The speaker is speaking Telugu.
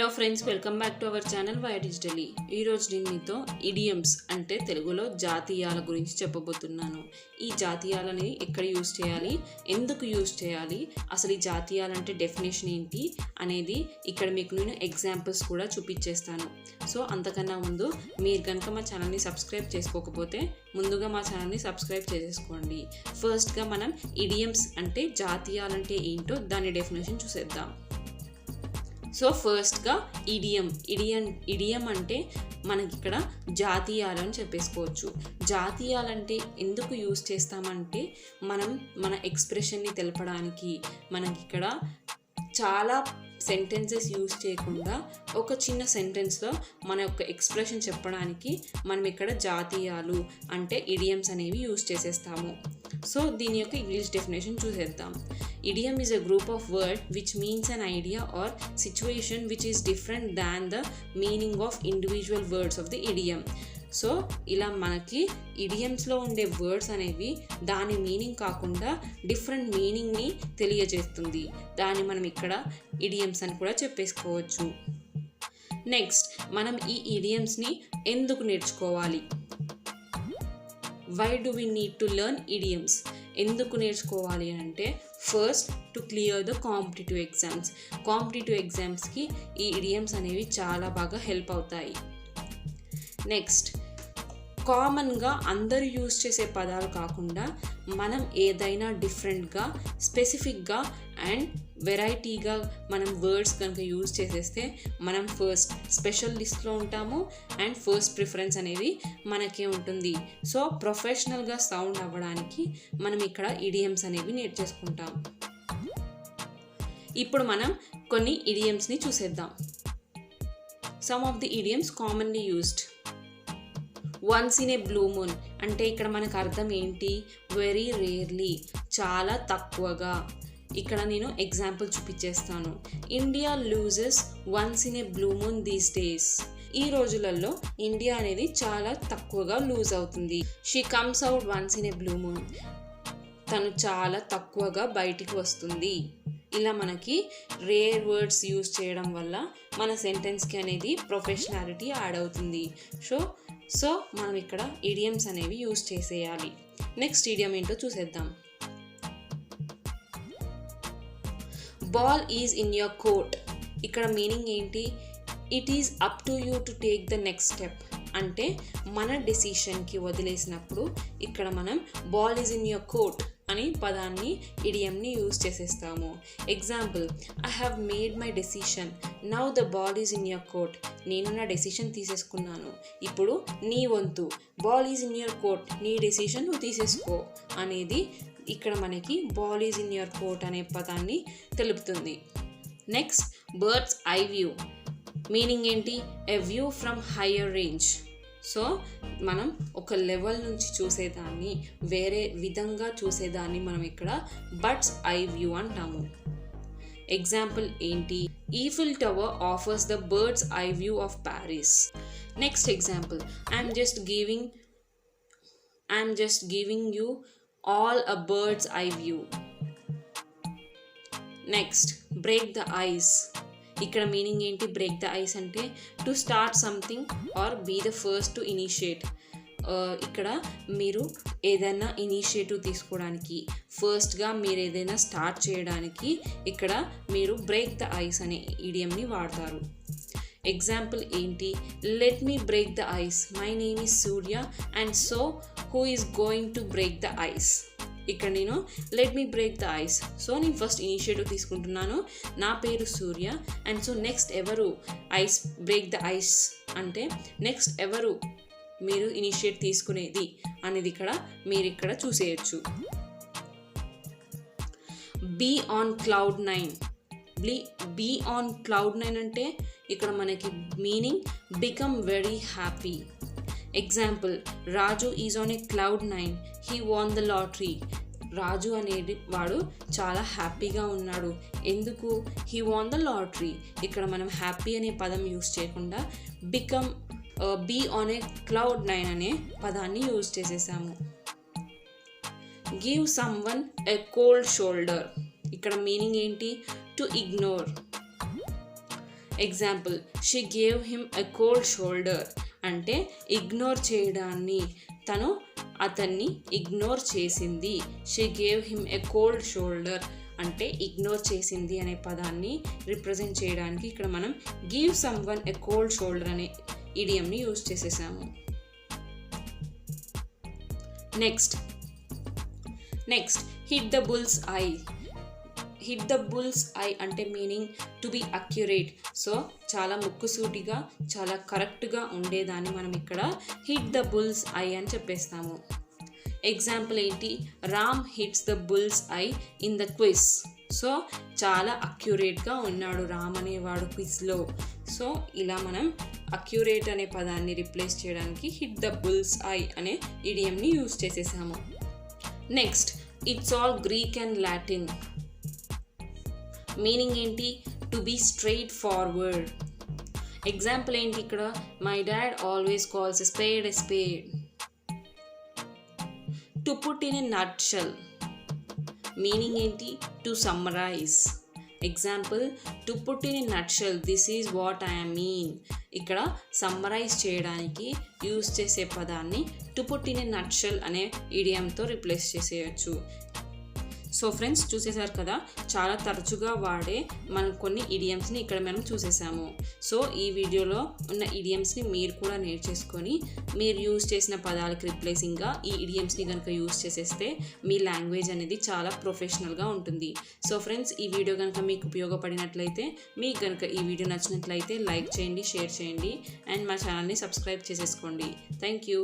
Hello friends, welcome back to our channel why digitally. ఈరోజు నేను మీతో ఇడియమ్స్ అంటే తెలుగులో జాతీయాల గురించి చెప్పబోతున్నాను. ఈ జాతీయాలని ఎక్కడ యూజ్ చేయాలి, ఎందుకు యూజ్ చేయాలి, అసలు ఈ జాతీయాలంటే డెఫినేషన్ ఏంటి అనేది ఇక్కడ మీకు నేను ఎగ్జాంపుల్స్ కూడా చూపించేస్తాను. సో అంతకన్నా ముందు మీరు కనుక మా ఛానల్ని సబ్స్క్రైబ్ చేసుకోకపోతే ముందుగా మా ఛానల్ని సబ్స్క్రైబ్ చేసేసుకోండి. ఫస్ట్గా మనం ఇడియమ్స్ అంటే జాతీయాలంటే ఏంటో దాని డెఫినేషన్ చూసేద్దాం. సో ఫస్ట్గా ఇడియం అంటే మనకి ఇక్కడ జాతీయాలు అని చెప్పేసుకోవచ్చు. జాతీయాలంటే ఎందుకు యూజ్ చేస్తామంటే మన ఎక్స్ప్రెషన్ని తెలపడానికి మనకి ఇక్కడ చాలా సెంటెన్సెస్ యూజ్ చేయకుండా ఒక చిన్న సెంటెన్స్లో మన యొక్క ఎక్స్ప్రెషన్ చెప్పడానికి మనం ఇక్కడ జాతీయాలు అంటే ఇడియమ్స్ అనేవి యూజ్ చేసేస్తాము. సో దీని యొక్క ఇంగ్లీష్ డెఫినేషన్ చూసేద్దాం. Idiom is a group of words which means an idea or situation which is different than the meaning of individual words of the idiom. So ఇలా మనకి ఇడియమ్స్లో ఉండే వర్డ్స్ అనేవి దాని మీనింగ్ కాకుండా డిఫరెంట్ మీనింగ్ని తెలియజేస్తుంది. దాన్ని మనం ఇక్కడ ఇడియమ్స్ అని కూడా చెప్పేసుకోవచ్చు. నెక్స్ట్, మనం ఈ ఇడియమ్స్ని ఎందుకు నేర్చుకోవాలి? Why do we need to learn idioms? ఎందుకు నేర్చుకోవాలి అంటే first to clear the competitive ఎగ్జామ్స్కి ఈ ఇడియమ్స్ అనేవి చాలా బాగా హెల్ప్ అవుతాయి. నెక్స్ట్, కామన్గా అందరూ యూజ్ చేసే పదాలు కాకుండా మనం ఏదైనా డిఫరెంట్గా స్పెసిఫిక్గా అండ్ వెరైటీగా మనం వర్డ్స్ కనుక యూజ్ చేసేస్తే మనం ఫస్ట్ స్పెషల్ లిస్ట్లో ఉంటాము అండ్ ఫస్ట్ ప్రిఫరెన్స్ అనేది మనకే ఉంటుంది. సో ప్రొఫెషనల్గా సౌండ్ అవ్వడానికి మనం ఇక్కడ ఇడియమ్స్ అనేవి నేర్చేసుకుంటాం. ఇప్పుడు మనం కొన్ని ఇడియమ్స్ని చూసేద్దాం. Some of the idioms commonly used. Once in a blue moon అంటే ఇక్కడ మనకు అర్థం ఏంటి? వెరీ రేర్లీ, చాలా తక్కువగా. ఇక్కడ నేను ఎగ్జాంపుల్ చూపించేస్తాను. India loses once in a blue moon these days. ఈ రోజులలో ఇండియా అనేది చాలా తక్కువగా లూజ్ అవుతుంది. She comes out once in a blue moon. తను చాలా తక్కువగా బయటికి వస్తుంది. ఇలా మనకి రేర్ వర్డ్స్ యూజ్ చేయడం వల్ల మన సెంటెన్స్కి అనేది ప్రొఫెషనాలిటీ యాడ్ అవుతుంది. సో మనం ఇక్కడ ఇడియమ్స్ అనేవి యూజ్ చేసేయాలి. నెక్స్ట్ ఇడియం ఏంటో చూసేద్దాం. Ball is in your court. ఇక్కడ మీనింగ్ ఏంటి? It is up to you to take the next step. అంటే మన డెసిషన్కి వదిలేసినప్పుడు ఇక్కడ మనం ball is in your court అని పదాన్ని ఇడియంని యూజ్ చేసేస్తాము. Example, I have made my decision, now the ball is in your court. నేను నా డెసిషన్ తీసేసుకున్నాను, ఇప్పుడు నీ వంతు. Ball is in your court, నీ డెసిషన్ నువ్వు తీసేసుకో అనేది ఇక్కడ మనకి ball is in your court అనే పదాన్ని తెలుపుతుంది. Next, bird's eye view. Meaning ఏంటి? A view from higher range. So మనం ఒక లెవెల్ నుంచి చూసేదాన్ని, వేరే విధంగా చూసేదాన్ని మనం ఇక్కడ బర్డ్స్ ఐ వ్యూ అంటాము. ఎగ్జాంపుల్ ఏంటి? Eiffel Tower offers the bird's eye view of Paris. Next example, I'm just giving you all a bird's eye view. Next, break the ice. ఇక్కడ మీనింగ్ ఏంటి? బ్రేక్ ద ఐస్ అంటే to start something or be the first to initiate. ఇక్కడ మీరు ఏదైనా ఇనిషియేటివ్ తీసుకోవడానికి, ఫస్ట్గా మీరు ఏదైనా స్టార్ట్ చేయడానికి ఇక్కడ మీరు బ్రేక్ ద ఐస్ అనే ఇడియంని వాడతారు. ఎగ్జాంపుల్ ఏంటి? Let me break the ice, my name is Surya and so who is going to break the ice. ఇక్కడ నేను let me break the ice, so నేను ఫస్ట్ ఇనిషియేటివ్ తీసుకుంటున్నాను, నా పేరు సూర్య అండ్ సో నెక్స్ట్ ఎవరు ఐస్ బ్రేక్ ద ఐస్ అంటే నెక్స్ట్ ఎవరు మీరు ఇనిషియేట్ తీసుకునేది అనేది మీరు ఇక్కడ చూసేయచ్చు. Be on cloud nine. Be on cloud nine అంటే ఇక్కడ మనకి meaning become very happy. Example, Raju is on a cloud nine, he won the lottery. Raju అనేది వాడు చాలా హ్యాపీగా ఉన్నాడు. ఎందుకు? He won the lottery. ఇక్కడ మనం హ్యాపీ అనే పదం యూజ్ చేయకుండా be on a cloud nine అనే పదాన్ని యూజ్ చేసేసాము. Give someone a cold shoulder. ఇక్కడ మీనింగ్ ఏంటి? To ignore. Example, she gave him a cold shoulder అంటే ఇగ్నోర్ చేయడాన్ని, తను అతన్ని ఇగ్నోర్ చేసింది. She gave him a cold shoulder అంటే ఇగ్నోర్ చేసింది అనే పదాన్ని రిప్రజెంట్ చేయడానికి ఇక్కడ మనం give someone a cold shoulder అనే ఇడియంని యూజ్ చేసేసాము. Next hit the bull's eye. Hit the bull's eye అంటే meaning to be accurate. So చాలా ముక్కుసూటిగా చాలా కరెక్ట్గా ఉండేదాన్ని మనం ఇక్కడ హిట్ ద బుల్స్ ఐ అని చెప్పేస్తాము. ఎగ్జాంపుల్ ఏంటి, Ram hits the bull's I in the quiz. So చాలా అక్యురేట్గా ఉన్నాడు రామ్ అనేవాడు క్విజ్లో. సో ఇలా మనం అక్యురేట్ అనే పదాన్ని రిప్లేస్ చేయడానికి హిట్ ద బుల్స్ ఐ అనే ఇడియంని యూజ్ చేసేసాము. Next, it's all Greek and Latin. Meaning ఏంటి, to be straightforward. Example ఏంటి ఇక్కడ, my dad always calls a spade a spade. To put in a nutshell. Meaning ఏంటి, to summarize. Example, to put in a nutshell this is what I mean. ఇక్కడ సమ్మరైజ్ చేయడానికి యూజ్ చేసే పదాన్ని to put in a nutshell అనే ఇడియంతో రిప్లేస్ చేసేయచ్చు. సో ఫ్రెండ్స్, చూసేశారు కదా, చాలా తరచుగా వాడే మనం కొన్ని ఇడియమ్స్ని ఇక్కడ మనం చూసేసాము. సో ఈ వీడియోలో ఉన్న ఇడియమ్స్ని మీరు కూడా నేర్చేసుకొని మీరు యూజ్ చేసిన పదాలకు రిప్లేసింగ్గా ఈ ఇడియమ్స్ని కనుక యూజ్ చేసేస్తే మీ లాంగ్వేజ్ అనేది చాలా ప్రొఫెషనల్గా ఉంటుంది. సో ఫ్రెండ్స్, ఈ వీడియో కనుక మీకు ఉపయోగపడినట్లయితే, మీకు కనుక ఈ వీడియో నచ్చినట్లయితే లైక్ చేయండి, షేర్ చేయండి అండ్ మా ఛానల్ని సబ్స్క్రైబ్ చేసేసుకోండి. Thank you.